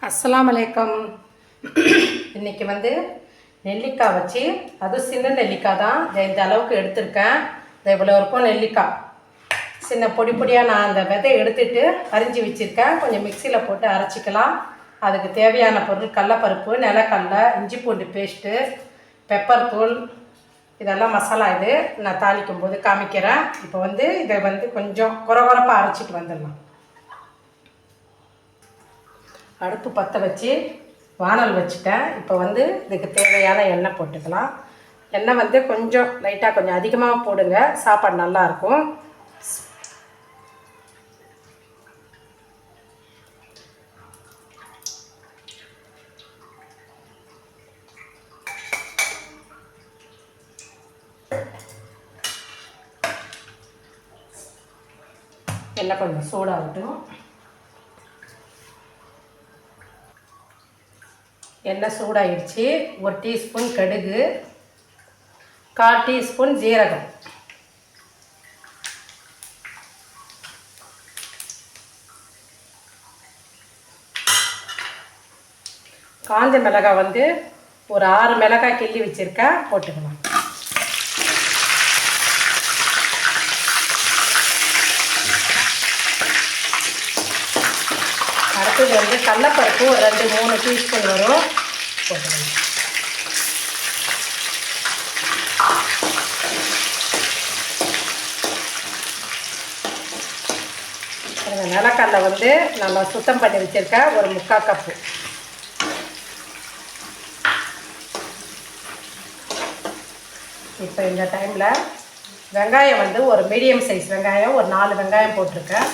அஸ்ஸலாமு அலைக்கும். இன்றைக்கி வந்து நெல்லிக்காய் வச்சு, அதுவும் சின்ன நெல்லிக்காய் தான், இந்த அளவுக்கு எடுத்திருக்கேன். இவ்வளோ இருக்கும் நெல்லிக்காய். சின்ன பொடி பொடியாக நான் அந்த விதை எடுத்துட்டு அரிஞ்சு வச்சுருக்கேன். கொஞ்சம் மிக்சியில் போட்டு அரைச்சிக்கலாம். அதுக்கு தேவையான பொருள் கடலப்பருப்பு, நிலக்கடலை, இஞ்சி பூண்டு பேஸ்ட்டு, பெப்பர் தூள், இதெல்லாம் மசாலா. இது நான் தாளிக்கும் போது காமிக்கிறேன். இப்போ வந்து இதை வந்து கொஞ்சம் குறகுறப்பாக அரைச்சிட்டு வந்துடலாம். அடுப்பு பற்ற வச்சு வானல் வச்சுட்டேன். இப்போ வந்து இதுக்கு தேவையான எண்ணெய் போட்டுக்கலாம். எண்ணெய் வந்து கொஞ்சம் லைட்டாக கொஞ்சம் அதிகமாக போடுங்க, சாப்பாடு நல்லாயிருக்கும். எண்ணெய் கொஞ்சம் சூடாகட்டும். எண்ணெய் சூடாகிடுச்சு. 1 டீஸ்பூன் கடுகு, 1/4 டீஸ்பூன் ஜீரகம், காஞ்ச மிளகாய் வந்து ஒரு 6 மிளகாய் கிள்ளி வச்சுருக்கேன், போட்டுக்கலாம். அடுத்தது வந்து கடலப்பருப்பு ஒரு 2-3 டீஸ்பூன் வரும், போட்டுக்கலாம். நிலக்கடலை வந்து நம்ம சுத்தம் பண்ணி வச்சுருக்கேன், ஒரு 3/4 கப்பு. இப்போ இந்த டைமில் வெங்காயம் வந்து ஒரு மீடியம் சைஸ் வெங்காயம், ஒரு 4 வெங்காயம் போட்டிருக்கேன்.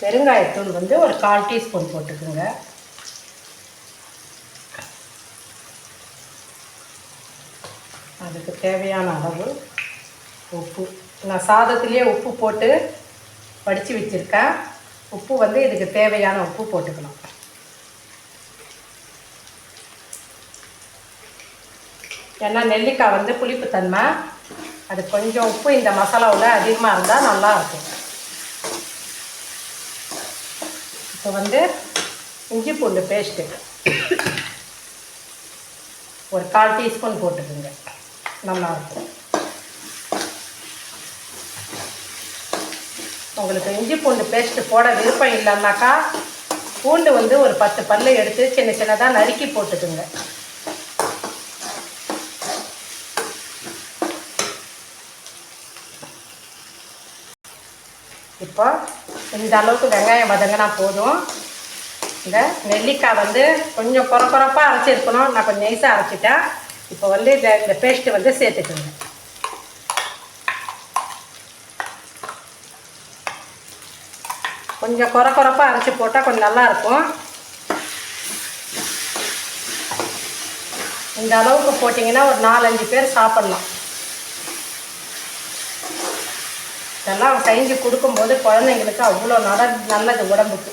பெருங்காயத்தூள் வந்து ஒரு 1/4 டீஸ்பூன் போட்டுக்குங்க. அதுக்கு தேவையான அளவு உப்பு. நான் சாதத்துலேயே உப்பு போட்டு வடித்து வச்சுருக்கேன். உப்பு வந்து இதுக்கு தேவையான உப்பு போட்டுக்கலாம். ஏன்னா நெல்லிக்காய் வந்து புளிப்புத்தன்மை, அது கொஞ்சம் உப்பு இந்த மசாலாவில் அதிகமாக இருந்தால் நல்லாயிருக்கும். இப்போ வந்து இஞ்சி பூண்டு பேஸ்ட்டு ஒரு 1/4 டீஸ்பூன் போட்டுக்குங்க, நல்லாயிருக்கும். உங்களுக்கு இஞ்சி பூண்டு பேஸ்ட்டு போட விருப்பம் இல்லைன்னாக்கா பூண்டு வந்து ஒரு 10 பல்லு எடுத்து சின்ன சின்னதாக நறுக்கி போட்டுக்குங்க. இப்போ இந்த அளவுக்கு வெங்காயம் வதங்கினா போதும். இந்த நெல்லிக்காய் வந்து கொஞ்சம் குறப்பாக அரைச்சிருக்கணும், நான் கொஞ்சம் நைஸாக அரைச்சிட்டேன். இப்போ வந்து இந்த பேஸ்ட்டு வந்து சேர்த்துக்குங்க. கொஞ்சம் குறப்பாக அரைச்சி போட்டால் கொஞ்சம் நல்லாயிருக்கும். இந்த அளவுக்கு போட்டிங்கன்னா ஒரு 4-5 பேர் சாப்பிட்லாம். இதெல்லாம் செஞ்சு கொடுக்கும்போது குழந்தைங்களுக்கு அவ்வளோ நல்லது உடம்புக்கு.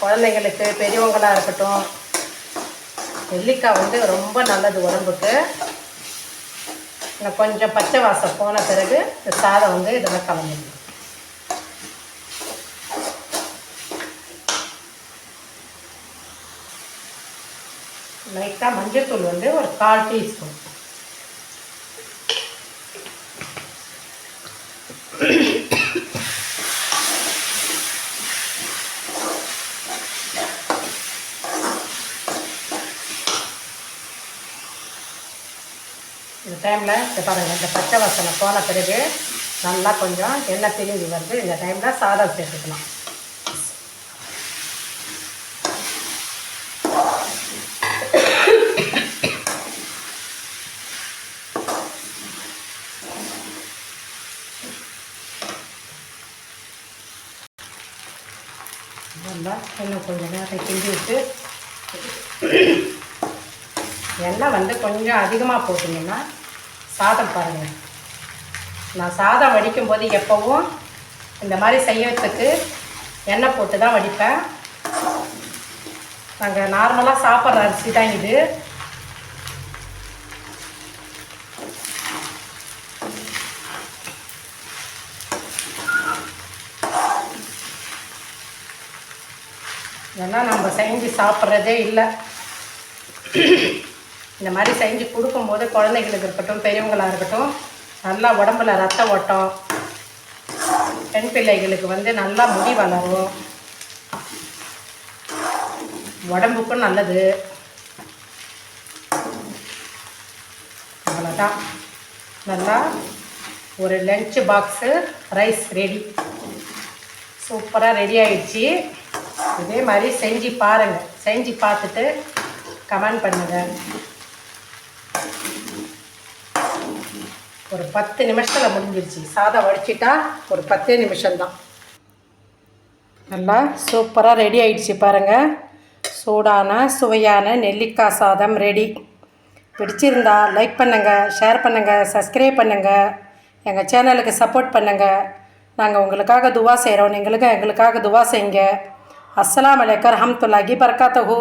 குழந்தைங்களுக்கு, பெரியவங்களாக இருக்கட்டும், நெல்லிக்காய் வந்து ரொம்ப நல்லது உடம்புக்கு. கொஞ்சம் பச்சை வாசம் போன பிறகு இந்த சாதம் வந்து இதெல்லாம் கலந்துடணும். லைட்டாக மஞ்சள்தூள் வந்து ஒரு 1/4 டீஸ்பூன். இந்த டைமில் இந்த பாருங்கள், இந்த பச்சை வாசனை போன பிறகு நல்லா கொஞ்சம் எண்ணெய் பிரிஞ்சு வந்து இந்த டைமில் சாதம் சேர்த்துக்கலாம். நல்லா இன்னும் கொஞ்சம் நேரம் கிண்டி விட்டு எண்ணெய் வந்து கொஞ்சம் அதிகமாக போட்டிங்கன்னா சாதம் பாருங்கள் நான் சாதம் வடிக்கும்போது எப்போவும் இந்த மாதிரி செய்யறதுக்கு எண்ணெய் போட்டு தான் வடிப்பேன். நாங்கள் நார்மலாக சாப்பிட்ற அரிசி தான் இது. இதெல்லாம் நம்ம செஞ்சு சாப்பிட்றதே இல்லை. இந்த மாதிரி செஞ்சு கொடுக்கும்போது குழந்தைங்களுக்கு இருக்கட்டும், பெரியவங்களாக இருக்கட்டும், நல்லா உடம்புல ரத்த ஓட்டம், பெண் பிள்ளைகளுக்கு வந்து நல்லா முடி வளரும், உடம்புக்கும் நல்லது. அவ்வளோதான். நல்லா ஒரு லஞ்ச் பாக்ஸு ரைஸ் ரெடி. சூப்பராக ரெடி ஆயிடுச்சு. இதே மாதிரி செஞ்சு பாருங்கள். செஞ்சு பார்த்துட்டு கமெண்ட் பண்ணுங்கள். ஒரு 10 நிமிஷத்தில் முடிஞ்சிருச்சு. சாதம் வடிச்சிட்டா ஒரு 10 நிமிஷம்தான். நல்லா சூப்பராக ரெடி ஆயிடுச்சு பாருங்கள். சூடான சுவையான நெல்லிக்காய் சாதம் ரெடி. பிடிச்சிருந்தா லைக் பண்ணுங்கள், ஷேர் பண்ணுங்கள், சப்ஸ்கிரைப் பண்ணுங்கள், எங்கள் சேனலுக்கு சப்போர்ட் பண்ணுங்கள். நாங்கள் உங்களுக்காக துவா செய்கிறோம். நீங்களுக்கும் எங்களுக்காக துவா செய்யுங்க. அஸ்ஸலாமு அலைக்கும் வரஹ்மத்துல்லாஹி வபரகாத்துஹு.